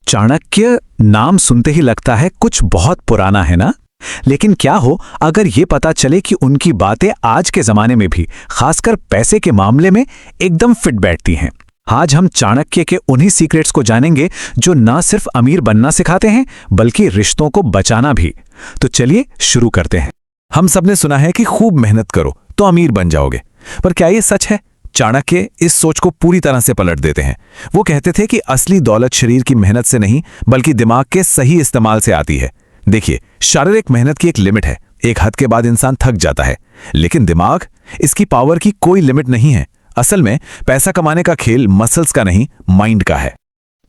चाणक्य नाम सुनते ही लगता है कुछ बहुत पुराना है ना। लेकिन क्या हो अगर ये पता चले कि उनकी बातें आज के जमाने में भी, खासकर पैसे के मामले में, एकदम फिट बैठती हैं। आज हम चाणक्य के उन्हीं सीक्रेट्स को जानेंगे जो ना सिर्फ अमीर बनना सिखाते हैं बल्कि रिश्तों को बचाना भी। तो चलिए शुरू करते हैं। हम सबने सुना है कि खूब मेहनत करो तो अमीर बन जाओगे, पर क्या ये सच है? चाणक्य इस सोच को पूरी तरह से पलट देते हैं। वो कहते थे कि असली दौलत शरीर की मेहनत से नहीं बल्कि दिमाग के सही इस्तेमाल से आती है। देखिए, शारीरिक मेहनत की एक लिमिट है, एक हद के बाद इंसान थक जाता है, लेकिन दिमाग, इसकी पावर की कोई लिमिट नहीं है। असल में पैसा कमाने का खेल मसल्स का नहीं, माइंड का है।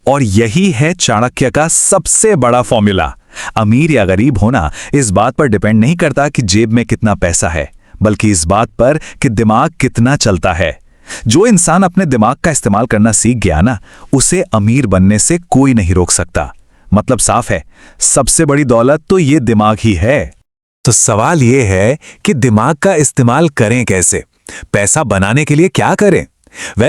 और यही है चाणक्य का सबसे बड़ा फॉर्मूला। अमीर या गरीब होना इस बात पर डिपेंड नहीं करता कि जेब में कितना पैसा है, बल्कि इस बात पर कि दिमाग कितना चलता है। जो इंसान अपने दिमाग का इस्तेमाल करना सीख गया ना, उसे अमीर बनने से कोई नहीं रोक सकता। मतलब साफ है, सबसे बड़ी दौलत तो ये दिमाग ही है। तो सवाल ये है कि दिमाग का इस्तेमाल करें कैसे? पैसा बनाने के लिए क्या करें?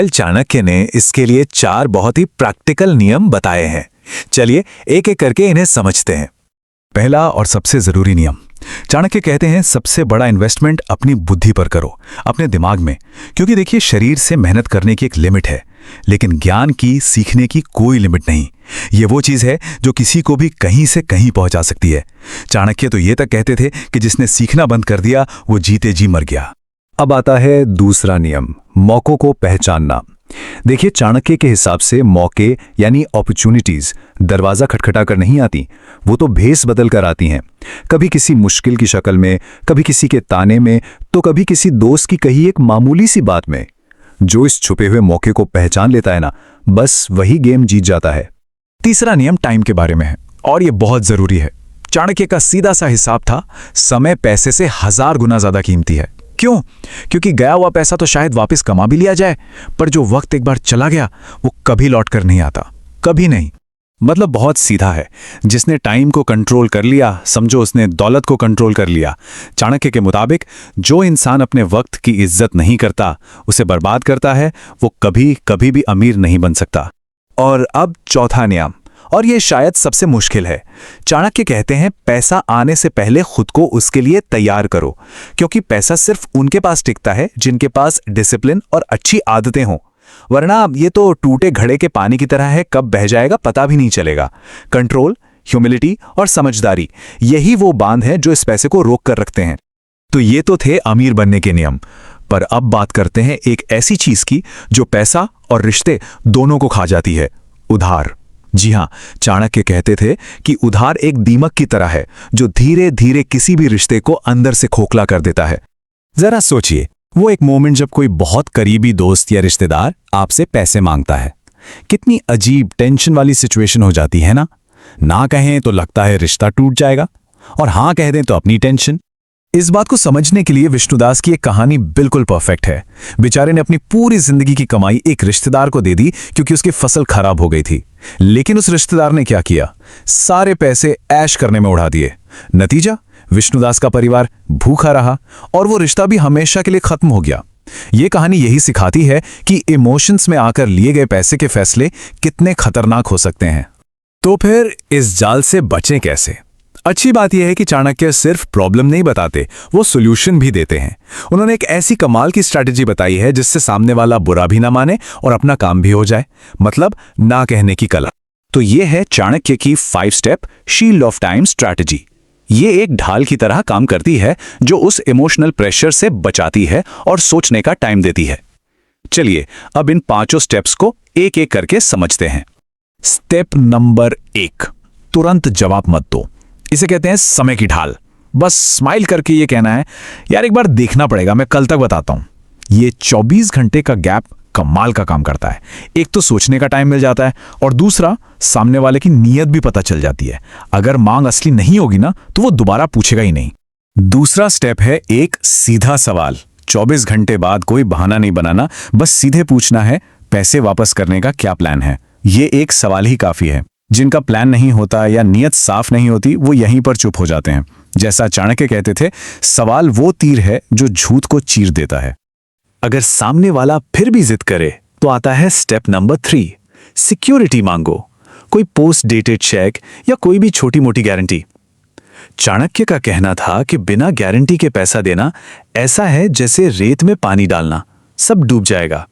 चाणक्य ने इसके लिए 4 बहुत ही प्रैक्टिकल नियम बताए हैं। चलिए एक एक करके इन्हें समझते हैं। पहला और सबसे जरूरी नियम, चाणक्य कहते हैं सबसे बड़ा इन्वेस्टमेंट अपनी बुद्धि पर करो, अपने दिमाग में। क्योंकि देखिए, शरीर से मेहनत करने की एक लिमिट है, लेकिन ज्ञान की, सीखने की कोई लिमिट नहीं। ये वो चीज है जो किसी को भी कहीं से कहीं पहुंचा सकती है। चाणक्य तो ये तक कहते थे कि जिसने सीखना बंद कर दिया वो जीते जी मर गया। अब आता है दूसरा नियम, मौकों को पहचानना। देखिए, चाणक्य के हिसाब से मौके यानी अपॉर्चुनिटीज दरवाजा खटखटा कर नहीं आती, वो तो भेस बदल कर आती हैं। कभी किसी मुश्किल की शक्ल में, कभी किसी के ताने में, तो कभी किसी दोस्त की कही एक मामूली सी बात में। जो इस छुपे हुए मौके को पहचान लेता है ना, बस वही गेम जीत जाता है। तीसरा नियम टाइम के बारे में है, और ये बहुत जरूरी है। चाणक्य का सीधा सा हिसाब था, समय पैसे से 1000 गुना ज्यादा कीमती है। क्यों? क्योंकि गया हुआ पैसा तो शायद वापस कमा भी लिया जाए, पर जो वक्त एक बार चला गया वो कभी लौट कर नहीं आता, कभी नहीं। मतलब बहुत सीधा है, जिसने टाइम को कंट्रोल कर लिया, समझो उसने दौलत को कंट्रोल कर लिया। चाणक्य के मुताबिक जो इंसान अपने वक्त की इज्जत नहीं करता, उसे बर्बाद करता है, वो कभी कभी भी अमीर नहीं बन सकता। और अब चौथा नियम, और ये शायद सबसे मुश्किल है। चाणक्य कहते हैं पैसा आने से पहले खुद को उसके लिए तैयार करो, क्योंकि पैसा सिर्फ उनके पास टिकता है जिनके पास डिसिप्लिन और अच्छी आदतें हों, वरना ये तो टूटे घड़े के पानी की तरह है, कब बह जाएगा पता भी नहीं चलेगा। कंट्रोल, ह्यूमिलिटी और समझदारी, यही वो बांध है जो इस पैसे को रोक कर रखते हैं। तो ये तो थे अमीर बनने के नियम, पर अब बात करते हैं एक ऐसी चीज की जो पैसा और रिश्ते दोनों को खा जाती है, उधार। जी हां, चाणक्य कहते थे कि उधार एक दीमक की तरह है जो धीरे धीरे किसी भी रिश्ते को अंदर से खोखला कर देता है। जरा सोचिए, वो एक मोमेंट जब कोई बहुत करीबी दोस्त या रिश्तेदार आपसे पैसे मांगता है, कितनी अजीब टेंशन वाली सिचुएशन हो जाती है ना कहें तो लगता है रिश्ता टूट जाएगा, और हां कह दें तो अपनी टेंशन। इस बात को समझने के लिए विष्णुदास की एक कहानी बिल्कुल परफेक्ट है। बेचारे ने अपनी पूरी जिंदगी की कमाई एक रिश्तेदार को दे दी क्योंकि उसकी फसल खराब हो गई थी। लेकिन उस रिश्तेदार ने क्या किया? सारे पैसे ऐश करने में उड़ा दिए। नतीजा, विष्णुदास का परिवार भूखा रहा और वो रिश्ता भी हमेशा के लिए खत्म हो गया। ये कहानी यही सिखाती है कि इमोशंस में आकर लिए गए पैसे के फैसले कितने खतरनाक हो सकते हैं। तो फिर इस जाल से बचें कैसे? अच्छी बात यह है कि चाणक्य सिर्फ प्रॉब्लम नहीं बताते, वो सॉल्यूशन भी देते हैं। उन्होंने एक ऐसी कमाल की स्ट्रैटेजी बताई है जिससे सामने वाला बुरा भी ना माने और अपना काम भी हो जाए, मतलब ना कहने की कला। तो ये है चाणक्य की 5 step shield of time strategy. ये एक ढाल की तरह काम करती है जो उस इमोशनल प्रेशर से बचाती है और सोचने का टाइम देती है। चलिए अब इन 5 स्टेप्स को एक एक करके समझते हैं। स्टेप नंबर 1, तुरंत जवाब मत दो। इसे कहते हैं समय की ढाल। बस स्माइल करके ये कहना है, यार एक बार देखना पड़ेगा, मैं कल तक बताता हूं। ये 24 घंटे का गैप कमाल का काम करता है। एक तो सोचने का टाइम मिल जाता है और दूसरा सामने वाले की नीयत भी पता चल जाती है। अगर मांग असली नहीं होगी ना तो वो दोबारा पूछेगा ही नहीं। दूसरा स्टेप है एक सीधा सवाल। 24 घंटे बाद कोई बहाना नहीं बनाना, बस सीधे पूछना है, पैसे वापस करने का क्या प्लान है? ये एक सवाल ही काफी है। जिनका प्लान नहीं होता या नीयत साफ नहीं होती, वो यहीं पर चुप हो जाते हैं। जैसा चाणक्य कहते थे, सवाल वो तीर है जो झूठ को चीर देता है। अगर सामने वाला फिर भी जिद करे तो आता है स्टेप नंबर 3, सिक्योरिटी मांगो। कोई पोस्ट डेटेड चेक या कोई भी छोटी मोटी गारंटी। चाणक्य का कहना था कि बिना गारंटी के पैसा देना ऐसा है जैसे रेत में पानी डालना, सब डूब जाएगा।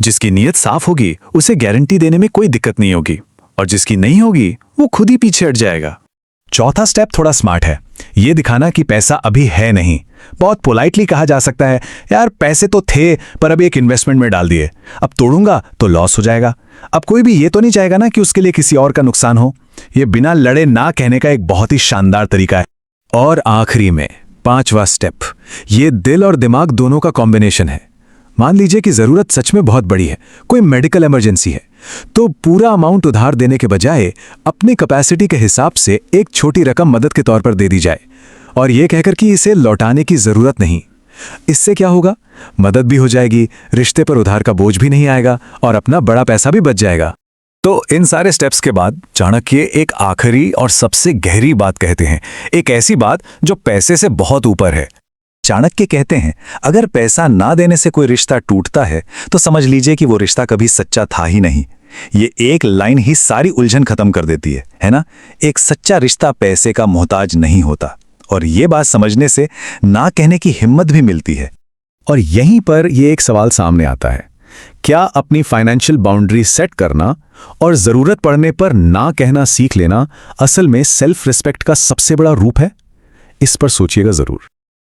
जिसकी नीयत साफ होगी उसे गारंटी देने में कोई दिक्कत नहीं होगी, और जिसकी नहीं होगी वो खुद ही पीछे हट जाएगा। चौथा स्टेप थोड़ा स्मार्ट है, ये दिखाना कि पैसा अभी है नहीं। बहुत पोलाइटली कहा जा सकता है, यार पैसे तो थे पर अभी एक इन्वेस्टमेंट में डाल दिए, अब तोड़ूंगा तो लॉस हो जाएगा। अब कोई भी ये तो नहीं चाहेगा ना कि उसके लिए किसी और का नुकसान हो। ये बिना लड़े ना कहने का एक बहुत ही शानदार तरीका है। और आखिरी में पांचवा स्टेप, ये दिल और दिमाग दोनों का कॉम्बिनेशन है। मान लीजिए कि जरूरत सच में बहुत बड़ी है, कोई मेडिकल इमरजेंसी है, तो पूरा अमाउंट उधार देने के बजाय अपनी कैपेसिटी के हिसाब से एक छोटी रकम मदद के तौर पर दे दी जाए, और यह कहकर कि इसे लौटाने की जरूरत नहीं। इससे क्या होगा, मदद भी हो जाएगी, रिश्ते पर उधार का बोझ भी नहीं आएगा और अपना बड़ा पैसा भी बच जाएगा। तो इन सारे स्टेप्स के बाद चाणक्य एक आखिरी और सबसे गहरी बात कहते हैं, एक ऐसी बात जो पैसे से बहुत ऊपर है। चाणक्य कहते हैं, अगर पैसा ना देने से कोई रिश्ता टूटता है तो समझ लीजिए कि वो रिश्ता कभी सच्चा था ही नहीं। ये एक लाइन ही सारी उलझन खत्म कर देती है ना। एक सच्चा रिश्ता पैसे का मोहताज नहीं होता, और ये बात समझने से ना कहने की हिम्मत भी मिलती है। और यहीं पर ये एक सवाल सामने आता है, क्या अपनी फाइनेंशियल बाउंड्री सेट करना और जरूरत पड़ने पर ना कहना सीख लेना असल में सेल्फ रिस्पेक्ट का सबसे बड़ा रूप है? इस पर सोचिएगा जरूर।